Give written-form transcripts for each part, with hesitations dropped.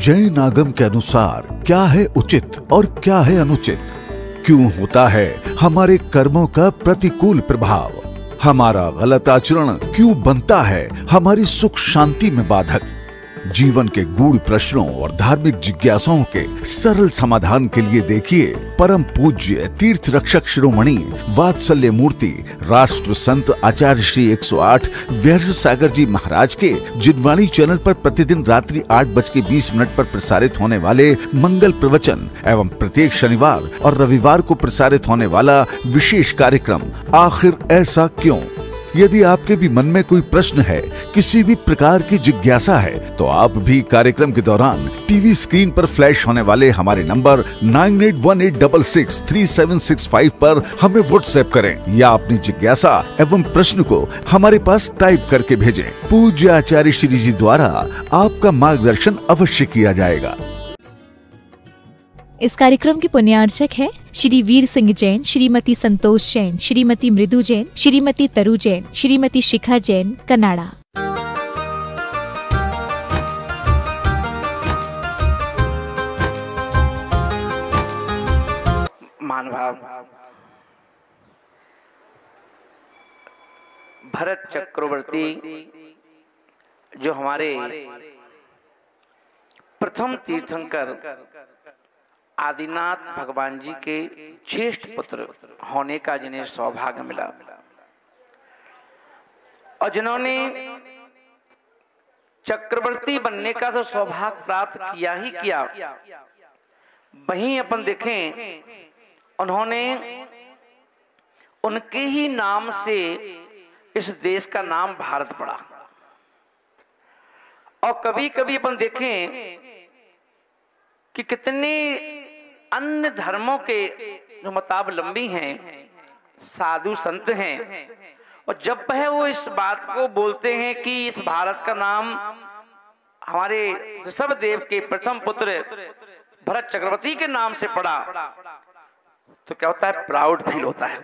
जैन आगम के अनुसार क्या है उचित और क्या है अनुचित, क्यों होता है हमारे कर्मों का प्रतिकूल प्रभाव, हमारा गलत आचरण क्यों बनता है हमारी सुख शांति में बाधक, जीवन के गूढ़ प्रश्नों और धार्मिक जिज्ञासाओं के सरल समाधान के लिए देखिए परम पूज्य तीर्थ रक्षक शिरोमणि वात्सल्य मूर्ति राष्ट्र संत आचार्य श्री 108 व्यास सागर जी महाराज के जिनवाणी चैनल पर प्रतिदिन रात्रि 8:20 पर प्रसारित होने वाले मंगल प्रवचन एवं प्रत्येक शनिवार और रविवार को प्रसारित होने वाला विशेष कार्यक्रम आखिर ऐसा क्यों। यदि आपके भी मन में कोई प्रश्न है, किसी भी प्रकार की जिज्ञासा है, तो आप भी कार्यक्रम के दौरान टीवी स्क्रीन पर फ्लैश होने वाले हमारे नंबर 9818663765 पर हमें व्हाट्सएप करें या अपनी जिज्ञासा एवं प्रश्न को हमारे पास टाइप करके भेजें। पूज्य आचार्य श्री जी द्वारा आपका मार्गदर्शन अवश्य किया जाएगा। इस कार्यक्रम के पुण्यार्चक है श्री वीर सिंह जैन, श्रीमती संतोष जैन, श्रीमती मृदु जैन, श्रीमती तरु जैन, श्रीमती शिखा जैन, कनाडा। महानुभाव भरत चक्रवर्ती जो हमारे प्रथम तीर्थंकर आदिनाथ भगवान जी के ज्येष्ठ पुत्र होने का जिन्हें सौभाग्य मिला और जिन्होंने चक्रवर्ती बनने का तो सौभाग्य प्राप्त किया ही किया, वहीं अपन देखें उन्होंने उनके ही नाम से इस देश का नाम भारत पड़ा। और कभी कभी अपन देखें कि कितने अन्य धर्मों के जो मतावलंबी हैं, साधु संत हैं, और जब वह वो इस बात को बोलते हैं कि इस भारत का नाम हमारे ऋषभदेव के प्रथम पुत्र भरत चक्रवर्ती के नाम से पड़ा, तो क्या होता है, प्राउड फील होता है।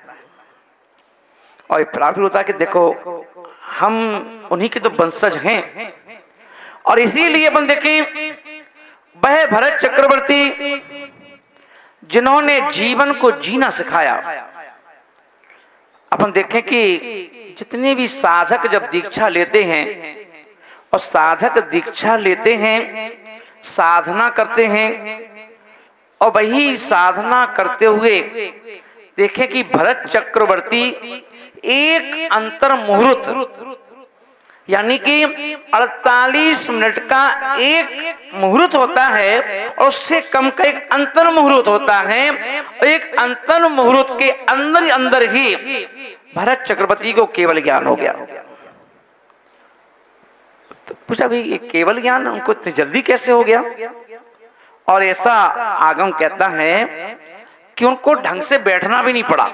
और प्राउड फील होता है कि देखो हम उन्हीं के तो वंशज हैं। और इसीलिए अपन देखें वह भरत चक्रवर्ती जिन्होंने जीवन को जीना सिखाया। अपन देखें कि जितने भी साधक जब दीक्षा लेते हैं और साधक दीक्षा लेते हैं, साधना करते हैं, और वही साधना करते हुए देखें कि भरत चक्रवर्ती एक अंतर मुहूर्त यानी कि 48 मिनट का एक मुहूर्त होता है और उससे कम का एक अंतर मुहूर्त होता है, और एक अंतर मुहूर्त के अंदर अंदर ही भरत चक्रवर्ती को केवल ज्ञान हो गया। तो पूछा भाई ये केवल ज्ञान उनको इतनी जल्दी कैसे हो गया। और ऐसा आगम कहता है कि उनको ढंग से बैठना भी नहीं पड़ा।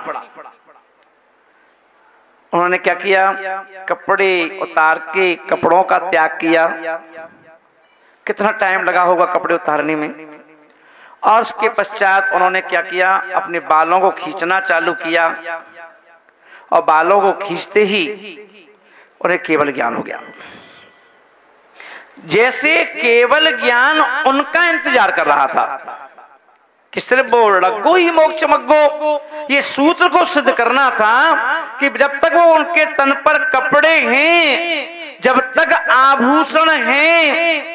उन्होंने क्या किया, कपड़े उतार के कपड़ों का त्याग किया। कितना टाइम लगा होगा कपड़े उतारने में। और उसके पश्चात उन्होंने क्या किया, अपने बालों को खींचना चालू किया, और बालों को खींचते ही उन्हें केवल ज्ञान हो गया। जैसे केवल ज्ञान उनका इंतजार कर रहा था कि सिर्फ वो लग्गो ही मोक्ष मग्गो, ये सूत्र को सिद्ध करना था कि जब तक वो उनके तन पर कपड़े हैं, जब तक आभूषण हैं,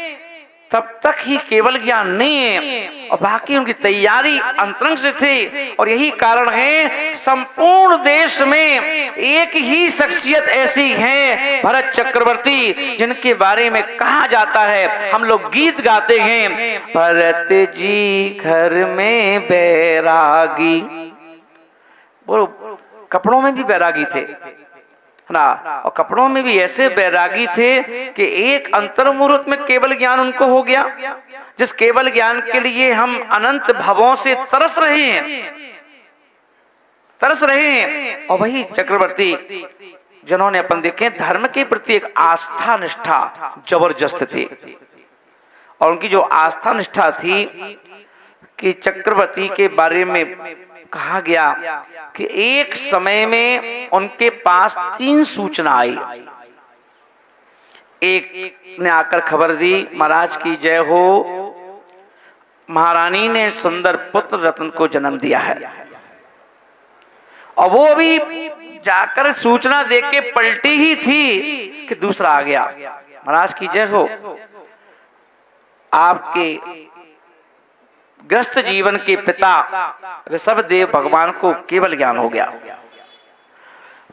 तब तक ही केवल ज्ञान नहीं है। और बाकी उनकी तैयारी अंतरंग से थी। और यही कारण है संपूर्ण देश में एक ही शख्सियत ऐसी है, भरत चक्रवर्ती, जिनके बारे में कहा जाता है, हम लोग गीत गाते हैं, भरत जी घर में बैरागी। वो कपड़ों में भी बैरागी थे ना, और कपड़ों में भी ऐसे बैरागी थे कि एक अंतर मुहूर्त में केवल ज्ञान उनको हो गया, जिस केवल ज्ञान के लिए हम अनंत भवों से तरस रहे हैं। और वही चक्रवर्ती जिन्होंने अपन देखे धर्म के प्रति एक आस्था निष्ठा जबरदस्त थी। और उनकी जो आस्था निष्ठा थी कि चक्रवर्ती के बारे में कहा गया कि एक समय में उनके पास 3 सूचना आई। एक ने आकर खबर दी, महाराज की जय हो, महारानी ने सुंदर पुत्र रत्न को जन्म दिया है। और वो अभी जाकर सूचना देख के पलटी ही थी कि दूसरा आ गया। महाराज की जय हो। आपके ग्रस्त जीवन के पिता ऋषभदेव भगवान को केवल ज्ञान हो गया।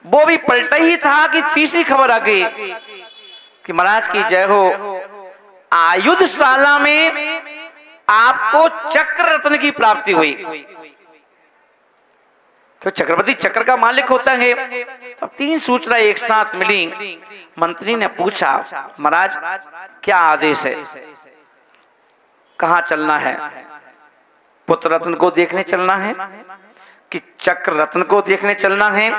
वो भी पलटा ही था कि तीसरी खबर आ गई कि महाराज की जय हो, आयुधशाला में आपको चक्र रत्न की प्राप्ति हुई। तो चक्रवर्ती चक्र का मालिक होता है। अब 3 सूचना एक साथ मिली। मंत्री ने पूछा, महाराज क्या आदेश है, कहाँ चलना है? पुत्र रत्न को देखने चलना है कि चक्र रत्न को देखने चलना है,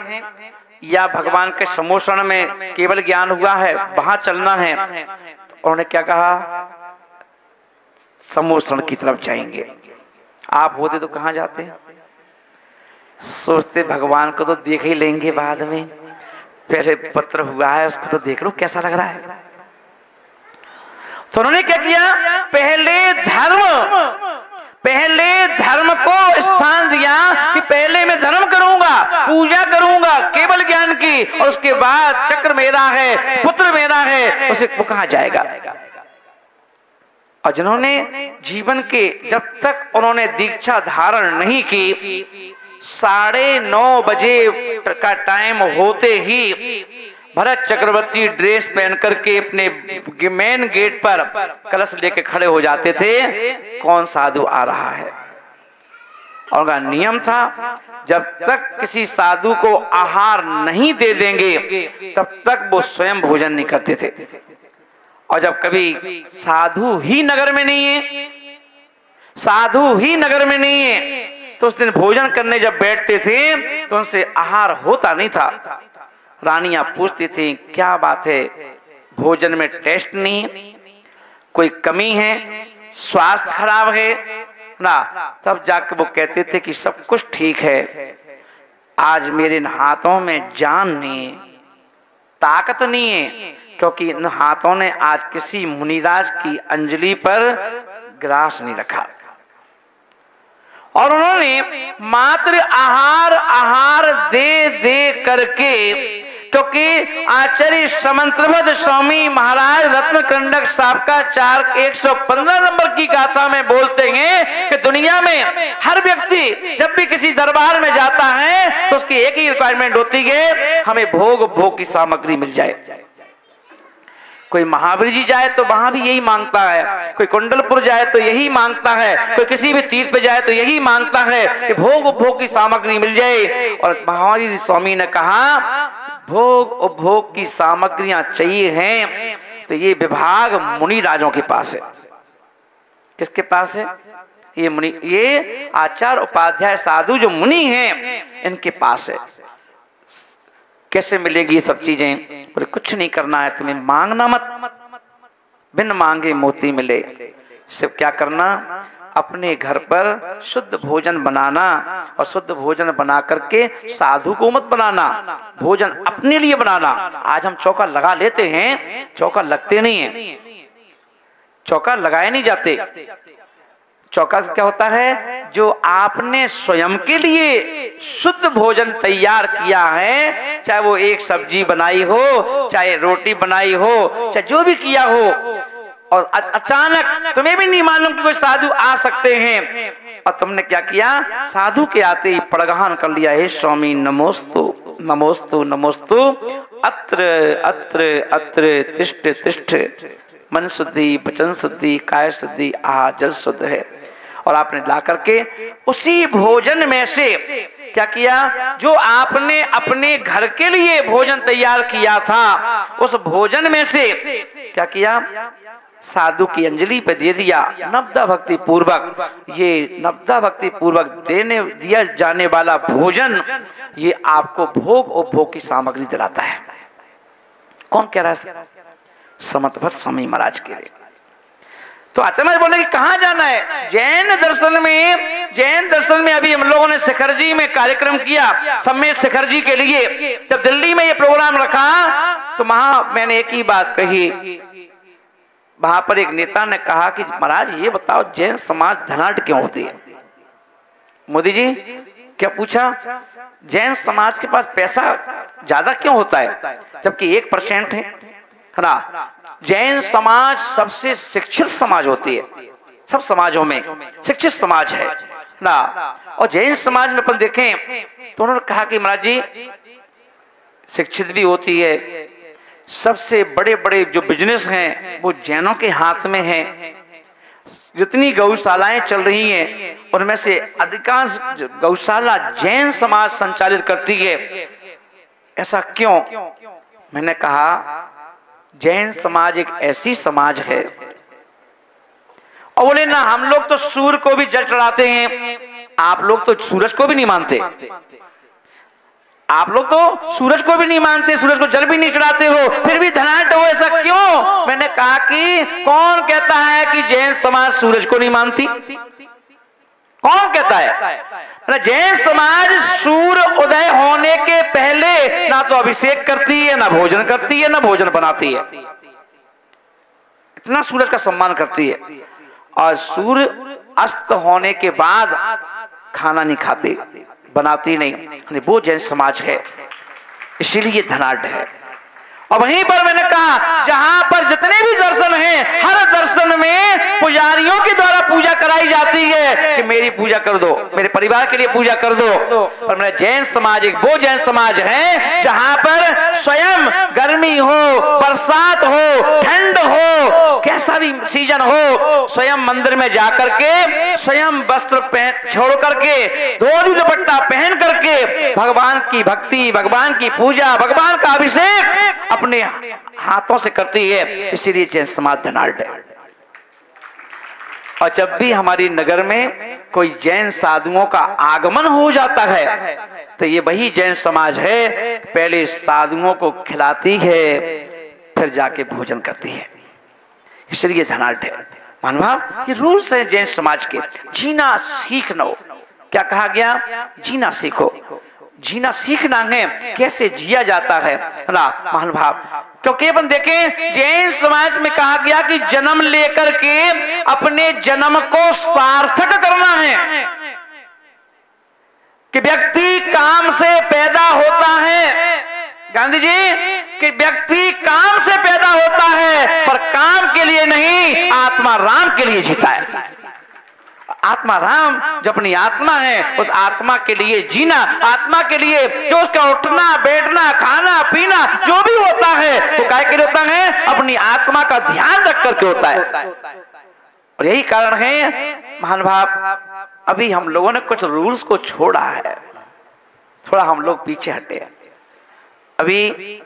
या भगवान के सम्मोषण में केवल ज्ञान हुआ है वहां चलना है? उन्होंने क्या कहा, सम्मोषण की तरफ जाएंगे। आप होते तो कहाँ जाते? सोचते भगवान को तो देख ही लेंगे बाद में, पहले पुत्र हुआ है उसको तो देख लो कैसा लग रहा है। तो उन्होंने क्या किया, पहले धर्म को स्थान दिया कि पहले मैं धर्म करूंगा, पूजा करूंगा केवल ज्ञान की, और उसके बाद चक्र मेरा है, पुत्र मेरा है, उसे वो कहाँ जाएगा। और जिन्होंने जीवन के जब तक उन्होंने दीक्षा धारण नहीं की, 9:30 बजे का टाइम होते ही भरत चक्रवर्ती ड्रेस पहन करके अपने मेन गेट पर कलश लेके खड़े हो जाते थे, कौन साधु आ रहा है। और उनका नियम था, जब तक किसी साधु को आहार नहीं दे देंगे तब तक वो स्वयं भोजन नहीं करते थे। और जब कभी साधु ही नगर में नहीं है, तो उस दिन भोजन करने जब बैठते थे तो उनसे आहार होता नहीं था। रानियां पूछती थी, क्या बात है, भोजन में टेस्ट नहीं, कोई कमी है, स्वास्थ्य खराब है ना? तब जाकर वो कहते थे कि सब कुछ ठीक है, आज मेरे इन हाथों में जान नहीं है, ताकत नहीं है, क्योंकि इन हाथों ने आज किसी मुनिराज की अंजलि पर ग्रास नहीं रखा। और उन्होंने मात्र आहार दे दे करके, क्योंकि आचार्य समंत्रभद्र स्वामी महाराज रत्नकंडक साबका 115 नंबर की गाथा में बोलते हैं कि दुनिया में हर व्यक्ति जब भी किसी दरबार में जाता है तो उसकी एक ही रिक्वायरमेंट होती है, हमें भोग की सामग्री मिल जाए। कोई महावीर जी जाए तो वहां भी यही मांगता है, कोई कुंडलपुर जाए तो यही मांगता है, कोई किसी भी तीर्थ पे जाए तो यही मांगता है कि भोग की सामग्री मिल जाए। और महावीर स्वामी ने कहा, भोग की सामग्रियां चाहिए हैं तो ये विभाग मुनि राजों के पास है। किसके पास है? ये आचार्य उपाध्याय साधु जो मुनि हैं इनके पास है। कैसे मिलेगी ये सब चीजें? बोले कुछ नहीं करना है, तुम्हें मांगना मत, बिन मांगे मोती मिले। सिर्फ क्या करना, अपने घर पर शुद्ध भोजन बनाना, और शुद्ध भोजन बना करके साधु को मत बनाना, भोजन अपने लिए बनाना। आज हम चौका लगा लेते हैं, चौका लगते नहीं है, चौका लगाए नहीं जाते। चौका क्या होता है, जो आपने स्वयं के लिए शुद्ध भोजन तैयार किया है, चाहे वो एक सब्जी बनाई हो, चाहे रोटी बनाई हो, चाहे जो भी किया हो, और अचानक तुम्हें भी नहीं मालूम कि कोई साधु आ सकते हैं, और तुमने क्या किया, साधु के आते ही पड़गान कर लिया, हे स्वामी नमोस्तु नमोस्तु नमोस्तु, अत्र अत्र अत्र तिष्ठ तिष्ठ, मन शुद्धि, वचन शुद्धि, काय शुद्धि, आहार जल शुद्ध है। और आपने ला करके उसी भोजन में से क्या किया, जो आपने अपने घर के लिए भोजन तैयार किया था, उस भोजन में से क्या किया, साधु की अंजलि पे दे दिया। नवदा भक्ति पूर्वक, ये नवदा भक्ति पूर्वक दिया जाने वाला भोजन ये आपको भोग और भोग की सामग्री दिलाता है। कौन कह रहा है? समंत्रभद्र स्वामी महाराज के लिए। तो आचार्य बोले कि कहाँ जाना है? जैन दर्शन में अभी हम लोगों ने शिखर जी में कार्यक्रम किया, सम्मेत शिखर जी के लिए। जब दिल्ली में ये प्रोग्राम रखा तो वहां मैंने एक ही बात कही वहां पर एक नेता ने कहा कि महाराज ये बताओ जैन समाज धनाढ़ क्यों होती है? मोदी जी क्या पूछा? जैन समाज के पास पैसा ज्यादा क्यों होता है जबकि 1% है ना? जैन समाज सबसे शिक्षित समाज होती है, सब समाजों में शिक्षित समाज है ना। और जैन समाज में अपन देखें तो उन्होंने कहा कि महाराज जी शिक्षित भी होती है, सबसे बड़े बड़े जो बिजनेस हैं वो जैनों के हाथ में हैं। जितनी गौशालाएं चल रही हैं उनमें से अधिकांश गौशाला जैन समाज संचालित करती है। ऐसा क्यों? मैंने कहा जैन समाज एक ऐसी समाज है। और बोले ना हम लोग तो सूर्य को भी जल चढ़ाते हैं, आप लोग तो सूरज को भी नहीं मानते, आप लोग तो सूरज को भी नहीं मानते, सूरज को जल भी नहीं चढ़ाते हो, फिर भी धनाढ़ हो, ऐसा क्यों? मैंने कहा कि कौन कहता है कि जैन समाज सूरज को नहीं मानती? कौन कहता है? जैन समाज सूर्य उदय होने के पहले ना तो अभिषेक करती है, ना भोजन करती है, ना भोजन बनाती है। इतना सूरज का सम्मान करती है। और सूर्य अस्त होने के बाद खाना नहीं खाती, बनाती नहीं। वो जैन समाज है, इसीलिए धनाढ़ है। और वहीं पर मैंने कहा जहां पर जितने भी दर्शन हैं, हर दर्शन में पुजारियों के द्वारा पूजा कराई जाती है कि मेरी पूजा कर दो, मेरे परिवार के लिए पूजा कर दो। पर मेरा जैन समाज एक वो जैन समाज है जहां पर स्वयं गर्मी हो, बरसात हो, ठंड हो, कैसा भी सीजन हो, स्वयं मंदिर में जाकर के स्वयं वस्त्र पहन छोड़ करके, धोती दुपट्टा पहन करके भगवान की भक्ति, भगवान की पूजा, भगवान का अभिषेक अपने हाथों से करती है। इसीलिए जैन समाज धनाढ़ है। और जब भी हमारी नगर में कोई जैन साधुओं का आगमन हो जाता है तो ये वही जैन समाज है, पहले साधुओं को खिलाती है फिर जाके भोजन करती है, इसलिए धनाढ़ है। महानुभाव ये रूल्स है जैन समाज के। जीना सीख लो, क्या कहा गया? जीना सीखो। जीना सीखना है, कैसे जिया जाता है ना महानुभाव। क्योंकि अपन देखें जैन समाज में कहा गया कि जन्म लेकर के अपने जन्म को सार्थक करना है, कि व्यक्ति काम से पैदा होता है। गांधी जी कि व्यक्ति काम से पैदा होता है पर काम के लिए नहीं, आत्मा राम के लिए जीता है। आत्मा राम जो अपनी आत्मा है उस आत्मा के लिए जीना, आत्मा के लिए जो उसका उठना बैठना खाना पीना जो भी होता है वो काय के लिए होता है? अपनी आत्मा का ध्यान रख करके होता है। और यही कारण है महानुभाव अभी हम लोगों ने कुछ रूल्स को छोड़ा है, थोड़ा हम लोग पीछे हटे हैं। अभी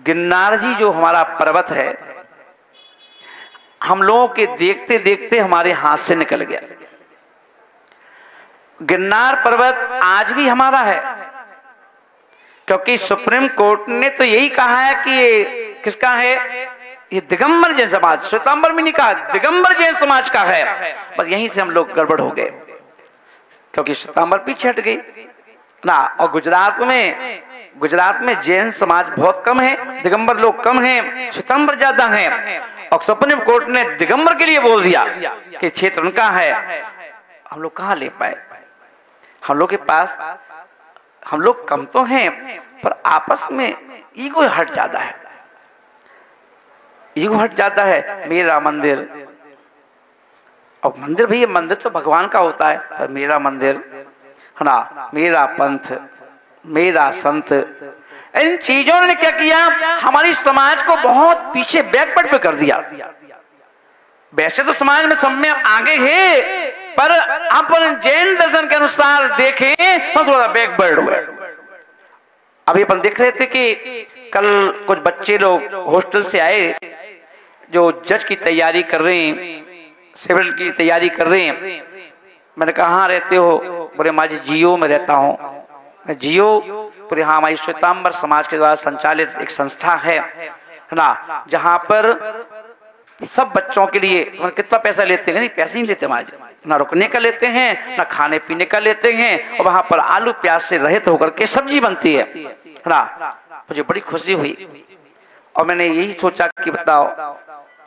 गिरनार जी जो हमारा पर्वत है हम लोगों के देखते देखते हमारे हाथ से निकल गया। गिरनार पर्वत आज भी हमारा है, क्योंकि सुप्रीम कोर्ट ने तो यही कहा है कि ये किसका है? ये दिगंबर जैन समाज, श्वेतांबर में नहीं कहा, दिगंबर जैन समाज का है। बस यहीं से हम लोग गड़बड़ हो गए, क्योंकि श्वेतांबर पीछे हट गई ना। और गुजरात में जैन समाज बहुत कम है, दिगंबर लोग कम हैं, श्वेतांबर ज्यादा हैं। और सुप्रीम कोर्ट ने दिगंबर के लिए बोल दिया कि क्षेत्र उनका है। हम लोग कहाँ ले पाए? हम लोग के पास हम लोग कम तो हैं पर आपस में ईगो हट जाता है, ईगो हट जाता है। मेरा मंदिर, अब मंदिर भैया मंदिर तो भगवान का होता है, पर मेरा मंदिर है ना, मेरा पंथ, मेरा संत, इन चीजों ने क्या किया? हमारी समाज को बहुत पीछे बैकवर्ड पे कर दिया। वैसे तो समाज में सब में आगे है, पर अपन जैन दर्शन के अनुसार देखें तो थोड़ा बैकवर्ड हुआ। अभी अपन देख रहे थे कि कल कुछ बच्चे लोग हॉस्टल से आए जो जज की तैयारी कर रहे हैं, सिविल की तैयारी कर रहे हैं। मैंने कहा कहाँ रहते हो? बोले माँ जी जियो में रहता हूँ। मैं जियो? बोले हाँ, हमारी श्वेतांबर समाज के द्वारा संचालित एक संस्था है ना, जहाँ पर सब बच्चों के लिए। कितना पैसा लेते हैं? नहीं पैसे नहीं लेते माँ जी, ना रुकने का लेते हैं ना खाने पीने का लेते हैं, और वहां पर आलू प्याज से रहित होकर के सब्जी बनती है ना। मुझे बड़ी खुशी हुई और मैंने यही सोचा कि बताओ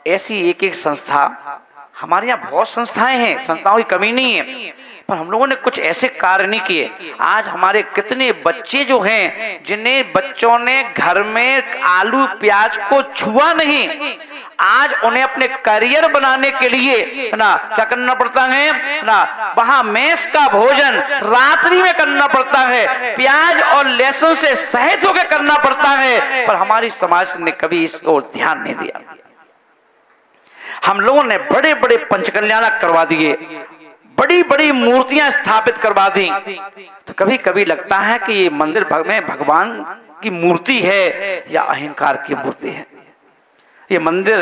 ऐसी एक एक संस्था, हमारे यहाँ बहुत संस्थाएं हैं, संस्थाओं की कमी नहीं है, पर हम लोगों ने कुछ ऐसे कार्य नहीं किए। आज हमारे कितने बच्चे जो हैं, जिन्हें बच्चों ने घर में आलू प्याज को छुआ नहीं, आज उन्हें अपने करियर बनाने के लिए ना क्या करना पड़ता है ना, वहां मेस का भोजन रात्रि में करना पड़ता है, प्याज और लहसुन से सहित होकर करना पड़ता है। पर हमारी समाज ने कभी इस ओर ध्यान नहीं दिया। हम लोगों ने बड़े बड़े पंचकल्याणक करवा दिए, बड़ी बड़ी मूर्तियां स्थापित करवा दी। तो कभी कभी लगता है कि ये मंदिर में भगवान की मूर्ति है या अहंकार की मूर्ति है। ये मंदिर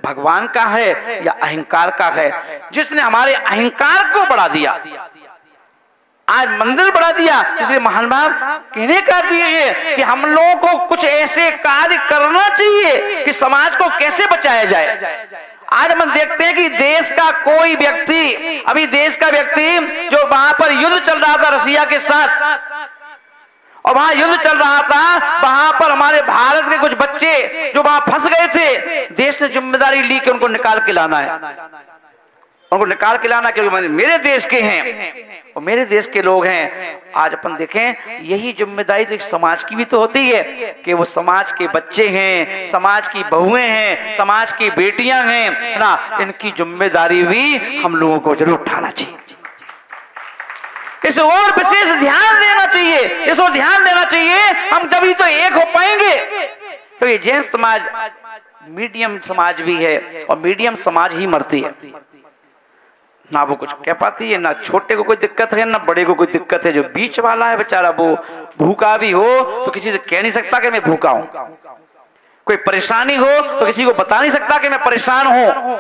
भगवान का है या अहंकार का है, जिसने हमारे अहंकार को बढ़ा दिया, आज मंदिर बढ़ा दिया। इसलिए महान भाव कहने कर दिए कि हम लोगों को कुछ ऐसे कार्य करना चाहिए कि समाज को कैसे बचाया जाए। आज हम देखते हैं कि देश का कोई व्यक्ति, अभी देश का व्यक्ति जो वहां पर युद्ध चल रहा था रसिया के साथ, और वहां युद्ध चल रहा था, वहां पर हमारे भारत के कुछ बच्चे जो वहां फंस गए थे, देश ने जिम्मेदारी ली कि उनको निकाल के लाना है, उनको निकाल के लाना, क्योंकि मेरे देश के हैं और मेरे देश के लोग हैं। आज अपन देखें, यही जिम्मेदारी तो एक समाज की भी तो होती है कि वो समाज के बच्चे हैं, समाज की बहुएं हैं, समाज की बेटियां हैं ना, इनकी जिम्मेदारी भी हम लोगों को जरूर उठाना चाहिए। इस और विशेष ध्यान देना चाहिए, इस और ध्यान देना चाहिए। हम तभी तो एक हो पाएंगे। तो ये जैन समाज मीडियम समाज भी है, और मीडियम समाज ही मरती है, ना वो कुछ कह पाती है, ना छोटे को कोई दिक्कत है, ना बड़े को कोई दिक्कत है। जो बीच वाला है बेचारा, वो भूखा भी हो तो किसी से कह नहीं सकता कि मैं भूखा हूं, कोई परेशानी हो तो किसी को बता नहीं सकता कि मैं परेशान हूं,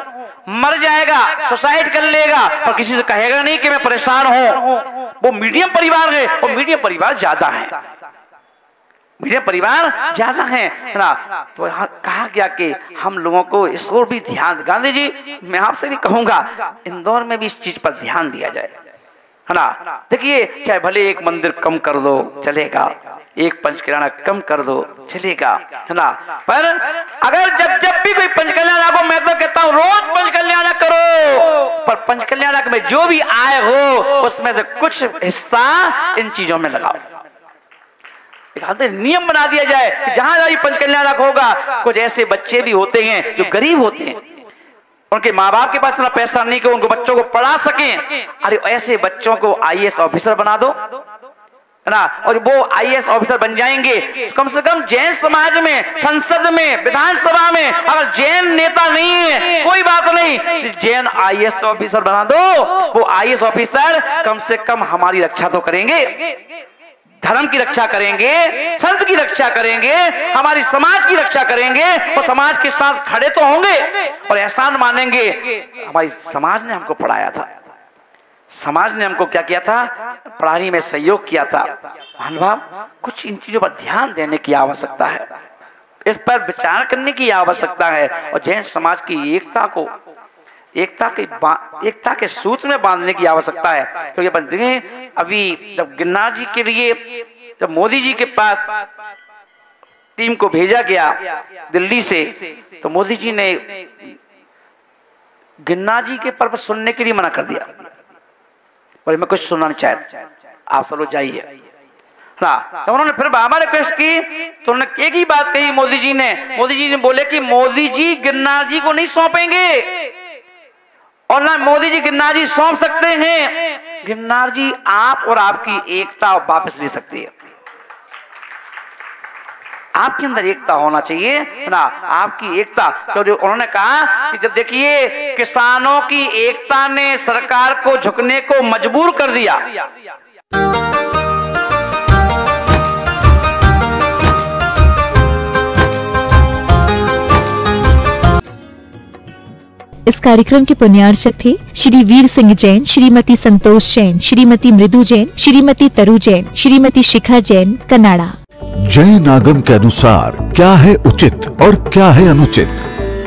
मर जाएगा, सुसाइड कर लेगा, और किसी से कहेगा नहीं कि मैं परेशान हूं। वो मीडियम परिवार है, और मीडियम परिवार ज्यादा है, मीडियम परिवार ज्यादा है ना। तो यहाँ कहा गया कि हम लोगों को इस ओर भी ध्यान, गांधी जी मैं आपसे भी कहूंगा, इंदौर में भी इस चीज पर ध्यान दिया जाए, है ना। देखिए, चाहे भले एक मंदिर कम कर दो चलेगा, एक पंचकल्याण कम कर दो चलेगा, है ना, पर अगर जब भी कोई पंचकल्याण को, मैं तो कहता हूँ रोज पंचकल्याण करो, पर पंचकल्याण में जो भी आय हो उसमें से कुछ हिस्सा इन चीजों में लगाओ। नियम बना दिया जाए कि जहां जहां पंचकल्याणक होगा, कुछ ऐसे बच्चे भी होते हैं जो गरीब होते हैं, उनके माँ बाप के पास इतना पैसा नहीं कि उनको बच्चों को पढ़ा सकें। अरे ऐसे बच्चों को आईएएस ऑफिसर बना दो, है ना, और वो आईएएस ऑफिसर बन जाएंगे। तो कम से कम जैन समाज में, संसद में, विधानसभा में अगर जैन नेता नहीं है, कोई बात नहीं, जैन आईएएस ऑफिसर बना दो। वो आईएएस ऑफिसर कम से कम हमारी रक्षा तो करेंगे, धर्म की रक्षा करेंगे, संत की रक्षा करेंगे, हमारी समाज की रक्षा करेंगे, और समाज के साथ खड़े तो होंगे और एहसान मानेंगे। हमारी समाज ने हमको पढ़ाया था, समाज ने हमको क्या किया था, पढ़ाई में सहयोग किया था। महानुभाव, कुछ इन चीजों पर ध्यान देने की आवश्यकता है, इस पर विचार करने की आवश्यकता है, और जैन समाज की एकता को, एकता के सूत्र में बांधने की आवश्यकता है। क्योंकि अपन देखें, अभी जब गिरनार जी के लिए जब मोदी जी के पास टीम को भेजा गया दिल्ली से, तो मोदी जी ने गिरनार जी के पर्व सुनने के लिए मना कर दिया, और मैं कुछ सुनना नहीं चाहता, आप सब लोग जाइए ना। जब उन्होंने फिर बाबा रिक्वेस्ट की तो उन्होंने एक ही बात कही मोदी जी ने बोले कि मोदी जी गिरनार जी को नहीं सौंपेंगे, और ना मोदी जी गिरनार जी सौंप सकते हैं, गिरनार जी आप और आपकी एकता वापस ले सकती है। आपके अंदर एकता होना चाहिए ना, आपकी एकता। क्योंकि उन्होंने कहा कि जब देखिए किसानों की एकता ने सरकार को झुकने को मजबूर कर दिया। इस कार्यक्रम के पुण्यार्चक थे श्री वीर सिंह जैन, श्रीमती संतोष जैन, श्रीमती मृदु जैन, श्रीमती तरु जैन, श्रीमती शिखा जैन, कनाडा। जैन आगम के अनुसार क्या है उचित और क्या है अनुचित,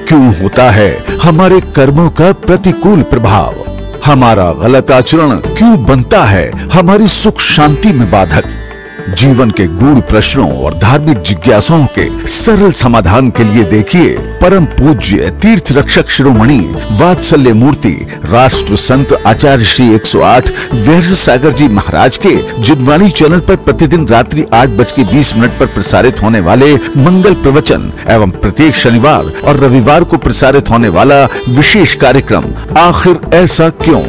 क्यों होता है हमारे कर्मों का प्रतिकूल प्रभाव, हमारा गलत आचरण क्यों बनता है हमारी सुख शांति में बाधक, जीवन के गूढ़ प्रश्नों और धार्मिक जिज्ञासाओं के सरल समाधान के लिए देखिए परम पूज्य तीर्थ रक्षक शिरोमणि वात्सल्य मूर्ति राष्ट्र संत आचार्य श्री 108 वैष्णव सागर जी महाराज के जुगवाणी चैनल पर प्रतिदिन रात्रि 8:20 पर प्रसारित होने वाले मंगल प्रवचन एवं प्रत्येक शनिवार और रविवार को प्रसारित होने वाला विशेष कार्यक्रम आखिर ऐसा क्यों।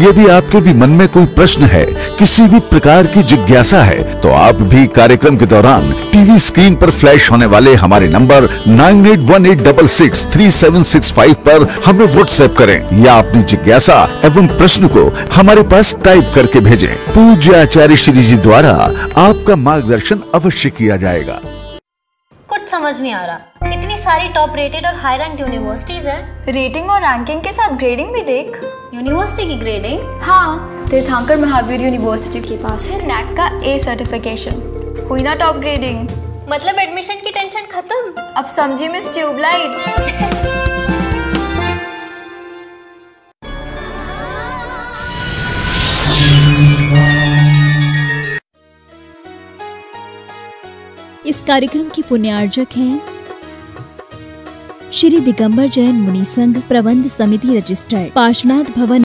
यदि आपके भी मन में कोई प्रश्न है, किसी भी प्रकार की जिज्ञासा है, तो आप भी कार्यक्रम के दौरान टीवी स्क्रीन पर फ्लैश होने वाले हमारे नंबर 9818663765 पर हमें व्हाट्सएप करें या अपनी जिज्ञासा एवं प्रश्न को हमारे पास टाइप करके भेजें। पूज्य आचार्य श्री जी द्वारा आपका मार्गदर्शन अवश्य किया जाएगा। कुछ समझ नहीं आ रहा, इतनी सारी टॉप रेटेड और हाई रैंक यूनिवर्सिटीज हैं। रेटिंग और रैंकिंग के साथ ग्रेडिंग भी देख। यूनिवर्सिटी की ग्रेडिंग? हाँ, तीर्थंकर महावीर यूनिवर्सिटी के पास है नैक का A सर्टिफिकेशन। हुई ना टॉप ग्रेडिंग। मतलब एडमिशन की टेंशन खत्म। अब समझी मिस ट्यूबलाइट। इस कार्यक्रम की पुण्यार्जक हैं श्री दिगंबर जैन मुनि संघ प्रबंध समिति रजिस्ट्रार, पार्श्वनाथ भवन,